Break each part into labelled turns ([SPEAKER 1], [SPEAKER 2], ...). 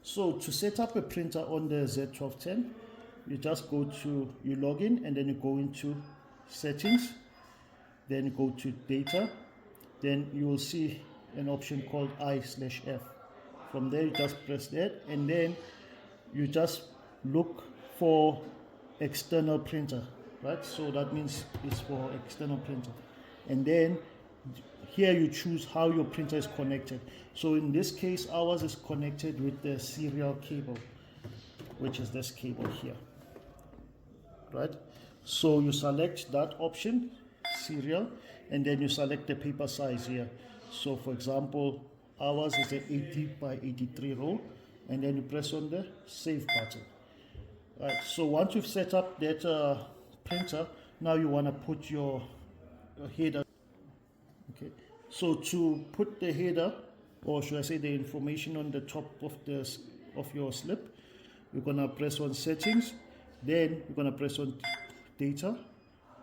[SPEAKER 1] So to set up a printer on the Z1210, you just go to, you log in and then you go into settings, then you go to data, then you will see an option called I/F. From there you just press that and then you just look for external printer, right? So that means it's for external printer. And then here you choose how your printer is connected. So in this case, ours is connected with the serial cable, which is this cable here, right? So you select that option, serial, and then you select the paper size here. So for example, ours is an 80 by 83 roll, and then you press on the save button. Right, so once you've set up that printer, now you want to put your header. Okay, so to put the header, or should I say the information on the top of your slip, you're gonna press on settings, then you're gonna press on data,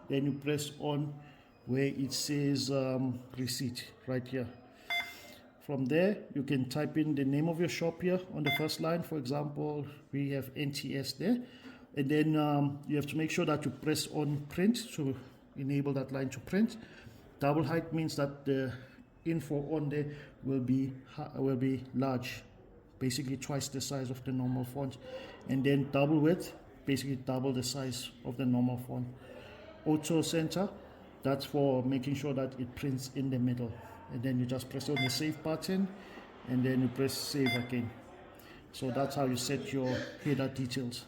[SPEAKER 1] then you press on where it says receipt right here. From there you can type in the name of your shop here on the first line. For example, we have NTS there, and then you have to make sure that you press on print to enable that line to print. Double height means that the info on there will be large, basically twice the size of the normal font. And then double width, basically double the size of the normal font. Auto center, that's for making sure that it prints in the middle. And then you just press on the save button and then you press save again. So that's how you set your header details.